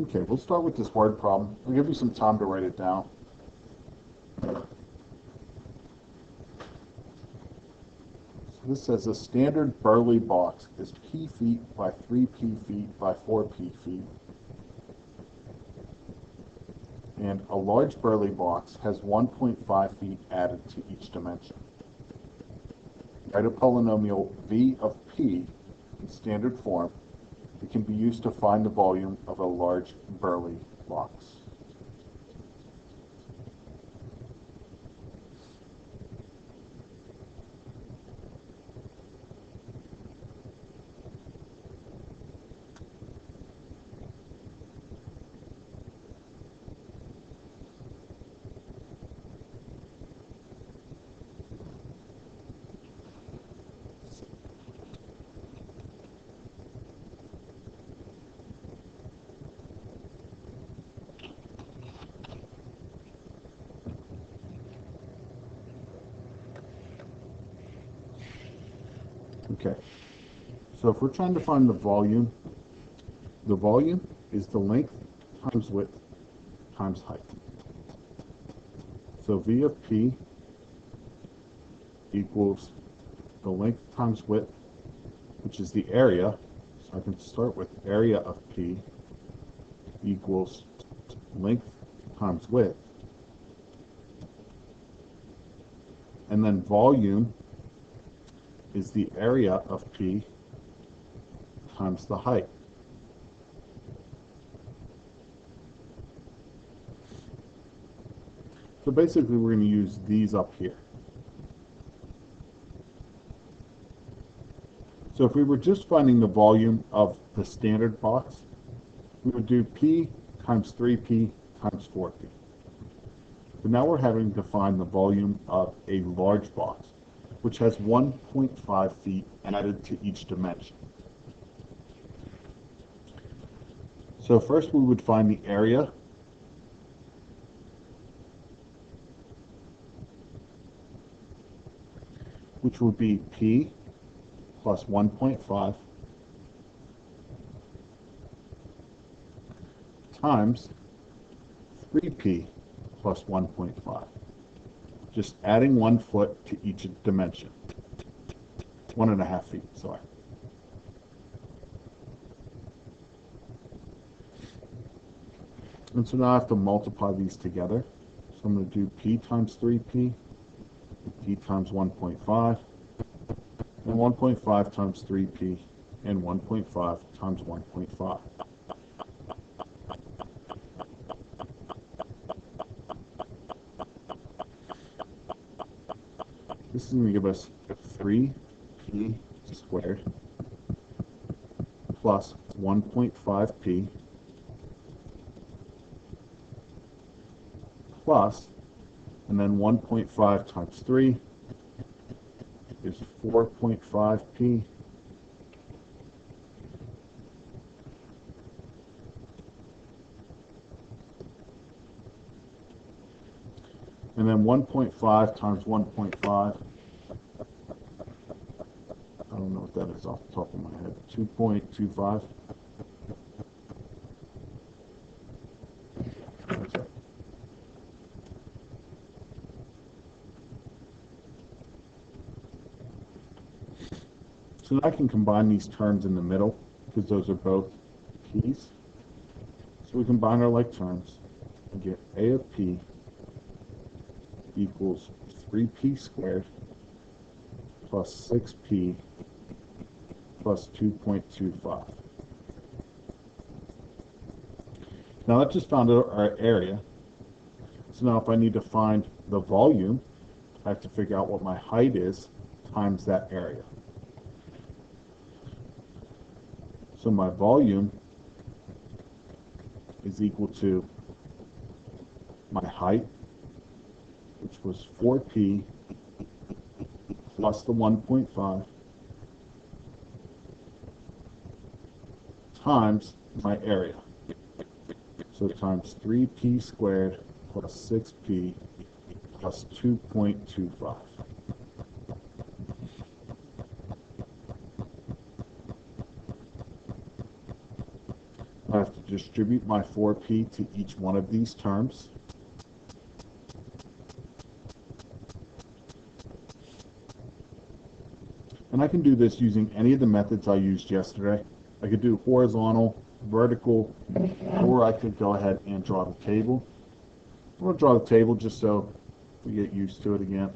Okay, we'll start with this word problem. I'll give you some time to write it down. So this says a standard Burley box is P feet by 3P feet by 4P feet. And a large Burley box has 1.5 feet added to each dimension. Write a polynomial v of p in standard form. It can be used to find the volume of a large Burley box. Okay, so if we're trying to find the volume is the length times width times height. So V of P equals the length times width, which is the area. So I can start with area of P equals length times width. And then volume is the area of P times the height. So basically we're going to use these up here. So if we were just finding the volume of the standard box, we would do P times 3P times 4P. But now we're having to find the volume of a large box, which has 1.5 feet added to each dimension. So first we would find the area, which would be P plus 1.5 times 3P plus 1.5. Just adding 1 foot to each dimension. 1.5 feet, sorry. And so now I have to multiply these together. So I'm going to do P times 3P, P times 1.5, and 1.5 times 3P, and 1.5 times 1.5. This is going to give us 3P squared plus 1.5P plus, and then 1.5 times 3 is 4.5P and then 1.5 times 1.5, I don't know what that is off the top of my head, 2.25. So now I can combine these terms in the middle because those are both P's. So we combine our like terms and get A of P equals 3P squared plus 6P plus 2.25. Now that just found our area. So now if I need to find the volume, I have to figure out what my height is times that area. So my volume is equal to my height, which was 4P plus the 1.5 times my area. So times 3P squared plus 6P plus 2.25. I have to distribute my 4p to each one of these terms. And I can do this using any of the methods I used yesterday. I could do horizontal, vertical, or I could go ahead and draw the table. I'm going to draw the table just so we get used to it again.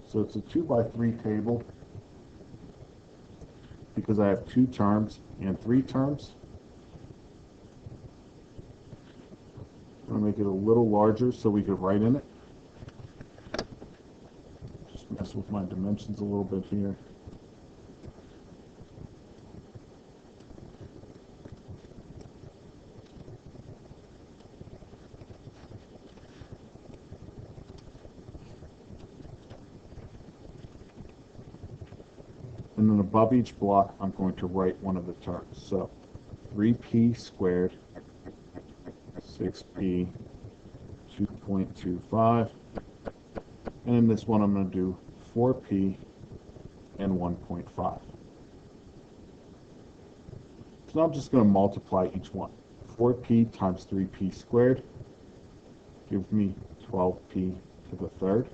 So it's a 2 by 3 table because I have 2 terms and 3 terms. I'm going to make it a little larger so we could write in it. Just mess with my dimensions a little bit here. And then above each block, I'm going to write one of the terms. So 3p squared, 6p, 2.25. And in this one, I'm going to do 4p and 1.5. So now I'm just going to multiply each one. 4p times 3p squared gives me 12p to the third.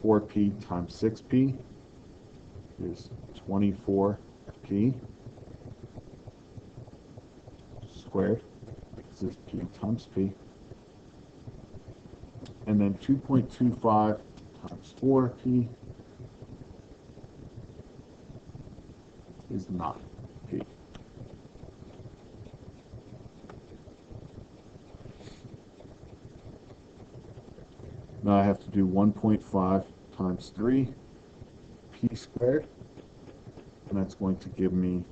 4p times 6p is 24p squared. This is p times p. And then 2.25 times 4p is 9p. Now I have to do 1.5 times 3p squared, and that's going to give me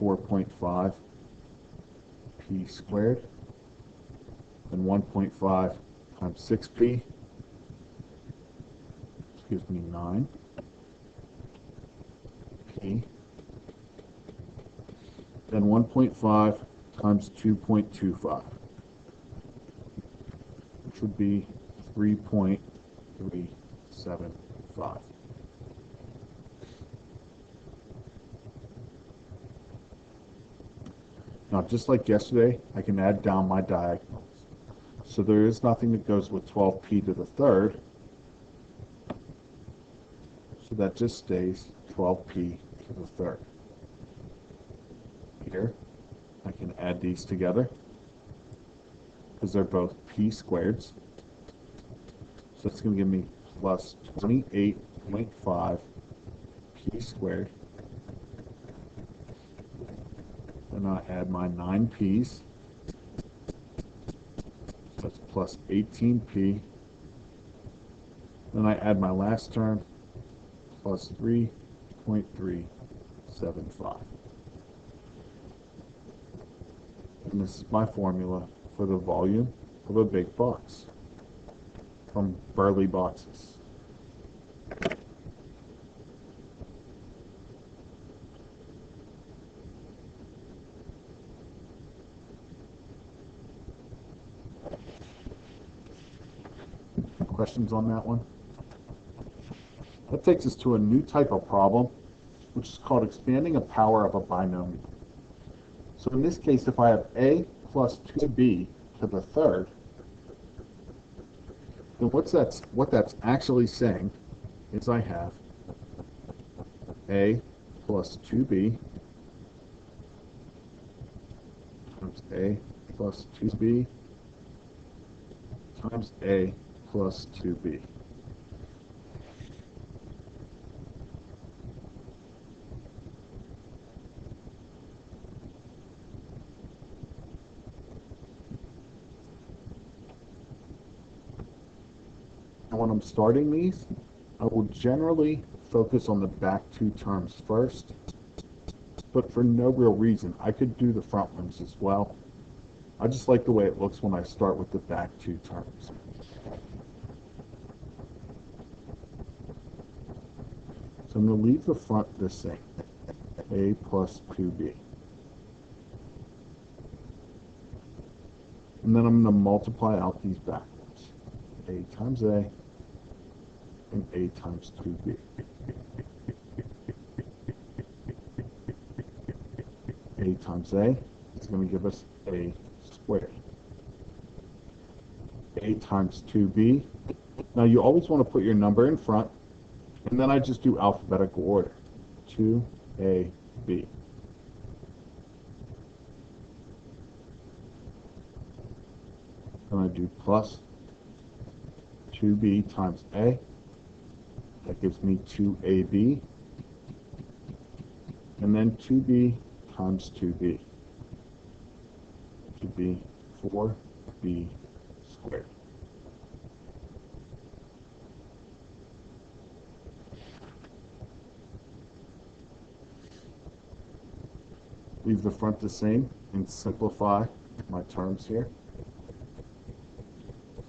4.5 p squared, and 1.5 times 6p gives me 9p, then 1.5 times 2.25, which would be 3.375. Now, just like yesterday, I can add down my diagonals. So there is nothing that goes with 12p to the third. So that just stays 12p to the third. Here, I can add these together because they're both p squareds. So it's going to give me plus 28.5 p squared. And I add my 9 p's. So that's plus 18p. Then I add my last term, plus 3.375. And this is my formula for the volume of a big box from Burley Boxes. Questions on that one? That takes us to a new type of problem, which is called expanding a power of a binomial. So in this case, if I have a plus 2b to the third, then what that's actually saying is I have a plus 2b times a plus 2b times a plus 2b. And when I'm starting these, I will generally focus on the back 2 terms first, but for no real reason. I could do the front ones as well. I just like the way it looks when I start with the back 2 terms. So I'm going to leave the front the same, a plus 2b. And then I'm going to multiply out these backwards, a times a and a times 2b. times a is going to give us a squared. A times 2b. Now you always want to put your number in front, and then I just do alphabetical order. 2ab. I'm going to do plus 2b times a. That gives me 2ab. And then 2b times 2b. 2b, 4b squared. Leave the front the same and simplify my terms here.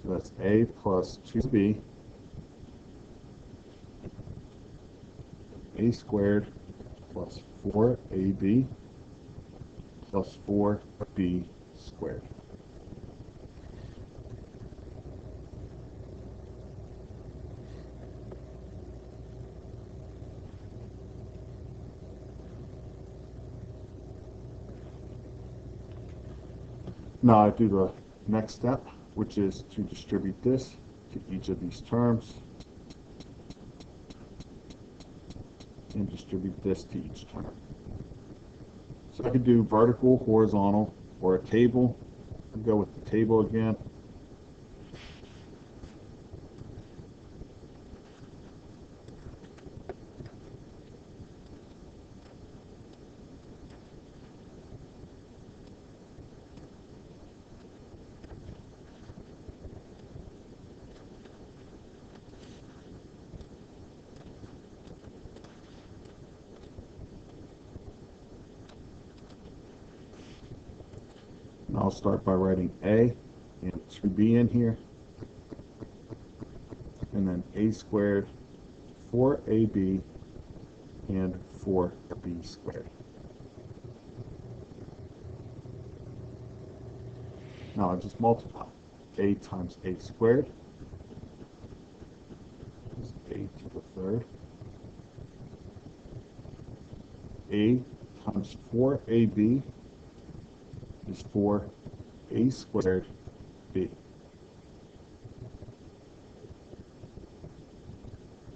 So that's a plus 2b, a squared plus 4ab plus 4b squared. Now I do the next step, which is to distribute this to each of these terms and distribute this to each term. So I could do vertical, horizontal, or a table. I'll go with the table again. And I'll start by writing a and 2b in here, and then a squared, 4ab, and 4b squared. Now I just multiply. A times a squared is a to the third. A times 4ab is 4a squared b.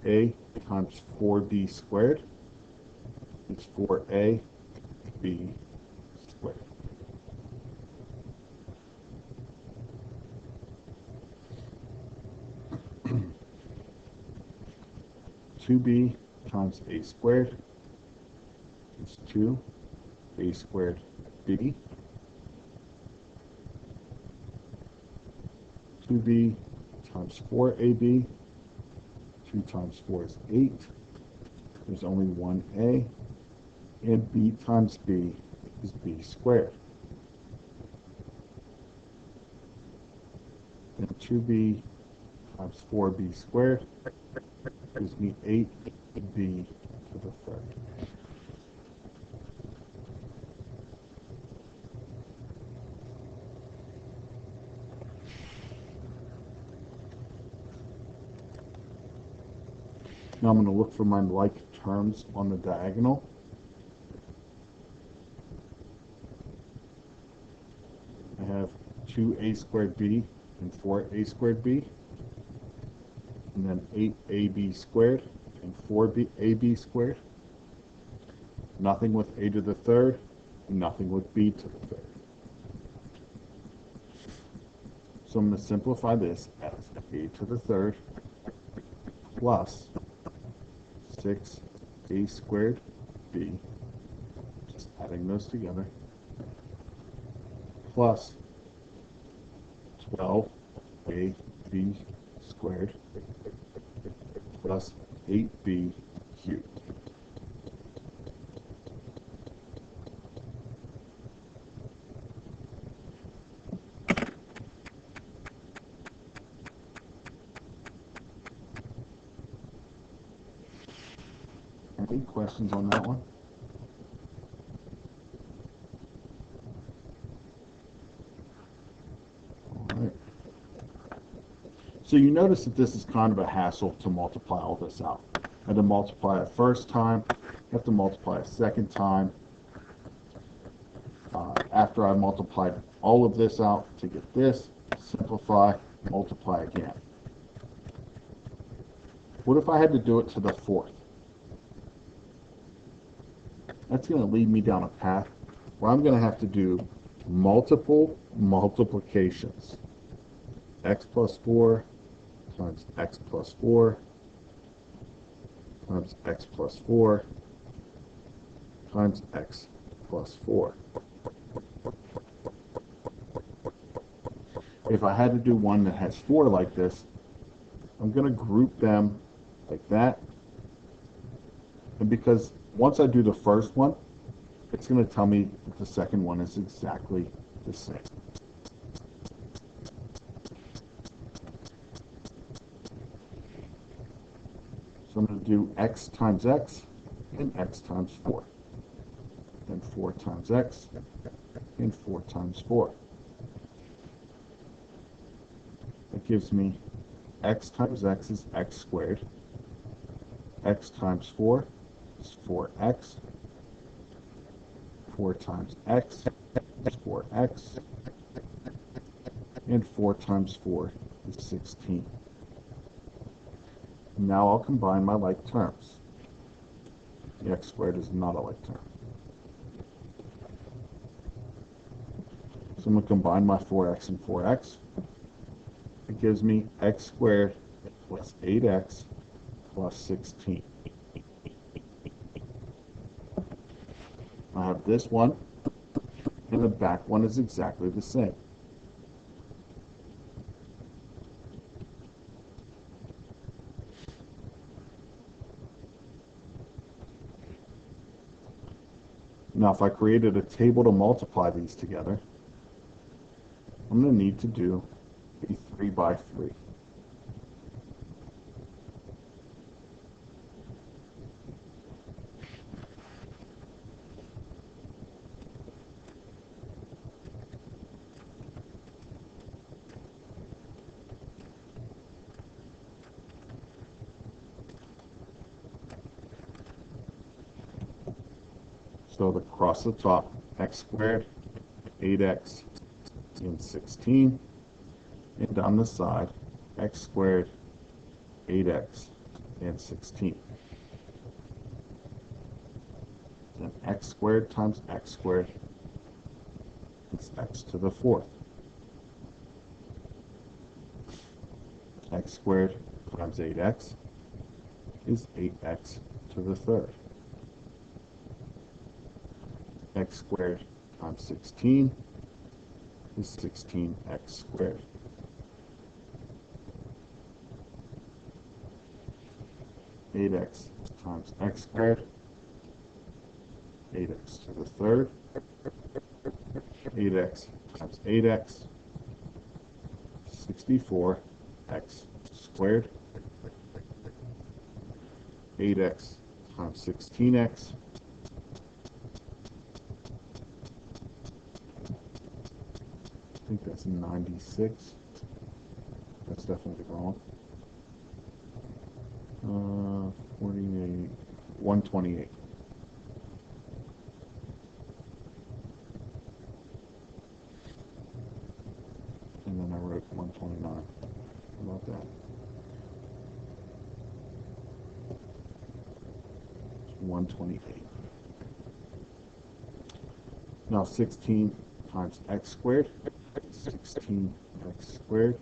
A times 4b squared is 4a b squared. Two b times a squared is 2a squared b. 2b times 4ab, 2 times 4 is 8. There's only one a, and b times b is b squared. And 2b times 4b squared gives me 8b to the third. Now I'm going to look for my like terms on the diagonal. I have 2a squared b and 4a squared b, and then 8ab squared and 4ab squared. Nothing with a to the third, nothing with b to the third. So I'm going to simplify this as a to the third plus 6a squared b, just adding those together, plus 12ab squared plus 8b cubed. Any questions on that one? All right. So you notice that this is kind of a hassle to multiply all this out. I had to multiply a first time, I have to multiply a second time. after I multiplied all of this out to get this, simplify, multiply again. What if I had to do it to the fourth? That's going to lead me down a path where I'm going to have to do multiple multiplications. X plus 4 times x plus 4 times x plus 4 times x plus 4. If I had to do one that has 4 like this, I'm going to group them like that. And because once I do the first one, it's going to tell me that the second one is exactly the same. So I'm going to do x times x and x times 4. Then 4 times x and 4 times 4. That gives me x times x is x squared. X times 4 is 4x. 4 times x is 4x. And 4 times 4 is 16. Now I'll combine my like terms. The x squared is not a like term. So I'm going to combine my 4x and 4x. It gives me x squared plus 8x plus 16. I have this one, and the back one is exactly the same. Now, if I created a table to multiply these together, I'm going to need to do a 3 by 3. So across the top, x squared, 8x, and 16. And down the side, x squared, 8x, and 16. Then x squared times x squared is x to the 4th. X squared times 8x is 8x to the 3rd. X squared times 16 is 16x squared. Eight x times x squared, 8x to the 3rd. 8x times 8x, 64x squared. 8x times 16x, I think that's 96. That's definitely wrong. 48, 128. And then I wrote 129. How about that? It's 128. Now 16 times x squared, 16x squared.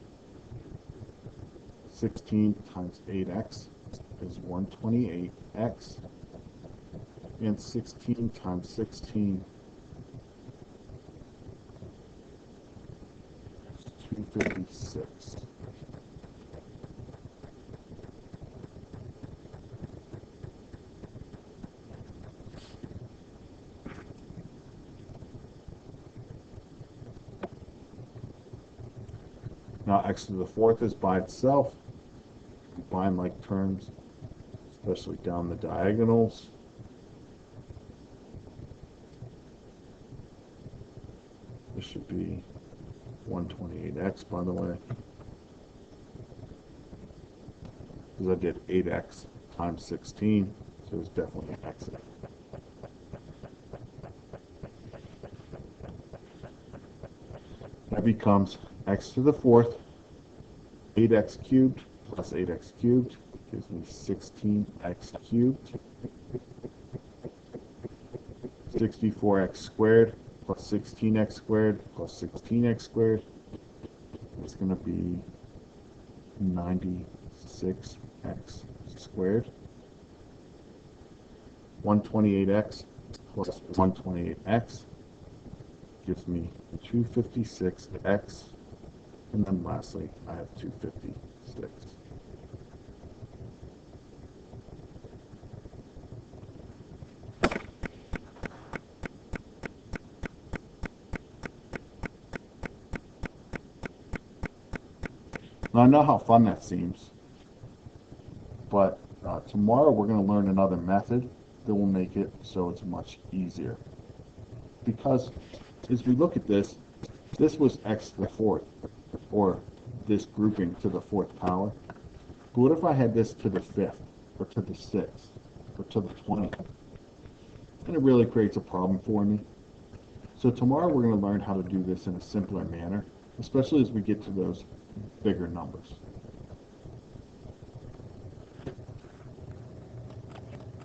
16 times 8x is 128x. And 16 times 16 is 256. Now x to the 4th is by itself. Combine like terms, especially down the diagonals. This should be 128x, by the way, because I did 8x times 16, so it's definitely an x. That becomes x to the fourth, 8x cubed plus 8x cubed gives me 16x cubed. 64x squared plus 16x squared plus 16x squared. It's going to be 96x squared. 128x plus 128x gives me 256x. And then lastly, I have 256. Now I know how fun that seems, but tomorrow we're going to learn another method that will make it so it's much easier. Because as we look at this, this was x to the fourth, or this grouping to the fourth power. But what if I had this to the fifth, or to the sixth, or to the 20th? And it really creates a problem for me. So tomorrow we're going to learn how to do this in a simpler manner, especially as we get to those bigger numbers.